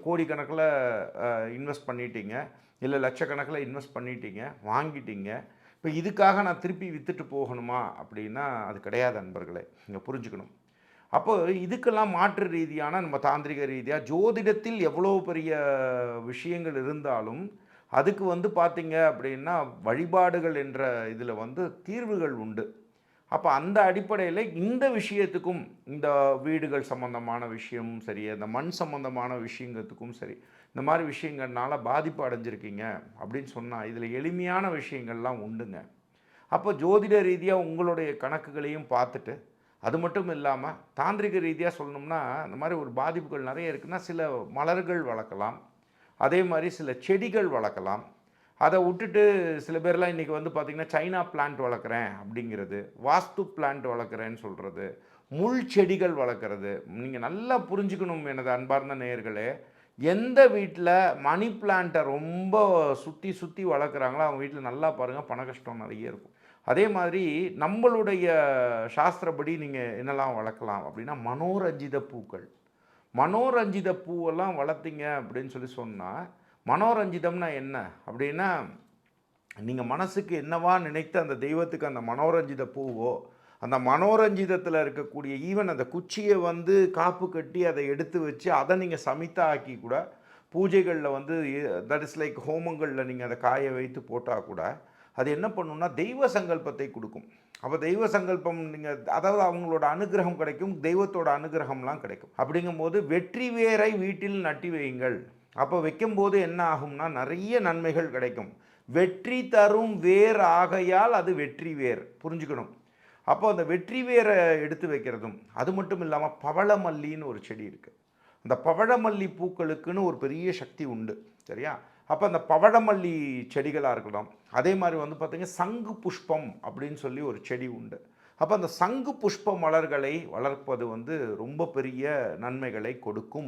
கோடிக்கணக்கில் இன்வெஸ்ட் பண்ணிட்டீங்க, இல்லை லட்சக்கணக்கில் இன்வெஸ்ட் பண்ணிட்டீங்க, வாங்கிட்டீங்க. இப்போ இதுக்காக நான் திருப்பி விற்றுட்டு போகணுமா அப்படின்னா அது கிடையாது நண்பர்களே. நீங்கள் புரிஞ்சுக்கணும். அப்போ இதுக்கெல்லாம் மாற்று ரீதியான நம்ம தாந்திரிக ரீதியாக ஜோதிடத்தில் எவ்வளோ பெரிய விஷயங்கள் இருந்தாலும் அதுக்கு பார்த்தீங்க அப்படின்னா வழிபாடுகள் என்ற இதில் தீர்வுகள் உண்டு. அப்போ அந்த அடிப்படையில் இந்த விஷயத்துக்கும், இந்த வீடுகள் சம்மந்தமான விஷயமும் சரி, அந்த மண் சம்மந்தமான விஷயங்களுக்கும் சரி, இந்த மாதிரி விஷயங்கள்னால பாதிப்பு அடைஞ்சிருக்கீங்க அப்படின்னு சொன்னால் இதில் எளிமையான விஷயங்கள்லாம் உண்டுங்க. அப்போ ஜோதிட ரீதியாக உங்களுடைய கணக்குகளையும் பார்த்துட்டு, அது மட்டும் இல்லாமல் தாந்திரிக ரீதியாக சொல்லணும்னா இந்த மாதிரி ஒரு பாதிப்புகள் நிறைய இருக்குன்னா சில மலர்கள் வளர்க்கலாம், அதே மாதிரி சில செடிகள் வளர்க்கலாம். அதை விட்டுட்டு சில பேர்லாம் இன்றைக்கி பார்த்திங்கன்னா சைனா பிளான்ட் வளர்க்குறேன் அப்படிங்கிறது, வாஸ்து பிளான்ட் வளர்க்குறேன்னு சொல்கிறது, முள் செடிகள் வளர்க்குறது. நீங்கள் நல்லா புரிஞ்சுக்கணும் எனது அன்பார்ந்த நேயர்களே, எந்த வீட்டில் மணி பிளான்ட்டை ரொம்ப சுற்றி சுற்றி வளர்க்குறாங்களோ அவங்க வீட்டில் நல்லா பாருங்கள் பண கஷ்டம் நிறைய இருக்கும். அதே மாதிரி நம்மளுடைய சாஸ்திரப்படி நீங்கள் என்னெல்லாம் வளர்க்கலாம் அப்படின்னா மனோரஞ்சித பூக்கள். மனோரஞ்சித பூவெல்லாம் வளர்த்திங்க அப்படின்னு சொன்னால், மனோரஞ்சிதம்னா என்ன அப்படின்னா, நீங்கள் மனசுக்கு என்னவா நினைத்து அந்த தெய்வத்துக்கு அந்த மனோரஞ்சித பூவோ, அந்த மனோரஞ்சிதத்தில் இருக்கக்கூடிய ஈவன் அந்த குச்சியை காப்பு கட்டி அதை எடுத்து வச்சு அதை நீங்கள் சமித்தா ஆக்கி கூட பூஜைகளில் தட் இஸ் லைக் ஹோமங்களில் நீங்கள் அதை காய வைத்து போட்டால் கூட அது என்ன பண்ணுன்னா தெய்வ சங்கல்பத்தை கொடுக்கும். அப்போ தெய்வ சங்கல்பம் நீங்கள் அதாவது அவங்களோட அனுகிரகம் கிடைக்கும், தெய்வத்தோட அனுகிரகம்லாம் கிடைக்கும். அப்படிங்கும்போது வெற்றி வேரை வீட்டில் நட்டி வையுங்கள். அப்போ வைக்கும்போது என்ன ஆகும்னா நிறைய நன்மைகள் கிடைக்கும். வெற்றி தரும் வேர் ஆகையால் அது வெற்றி வேர், புரிஞ்சுக்கணும். அப்போ அந்த வெற்றி வேரை எடுத்து வைக்கிறதும், அது மட்டும் இல்லாமல் பவளமல்லின்னு ஒரு செடி இருக்குது. அந்த பவழமல்லி பூக்களுக்குன்னு ஒரு பெரிய சக்தி உண்டு, சரியா? அப்போ அந்த பவழமல்லி செடிகளாக இருக்கலாம். அதே மாதிரி பார்த்திங்கன்னா சங்கு புஷ்பம் அப்படின்னு சொல்லி ஒரு செடி உண்டு. அப்போ அந்த சங்கு புஷ்ப மலர்களை வளர்ப்பது ரொம்ப பெரிய நன்மைகளை கொடுக்கும்.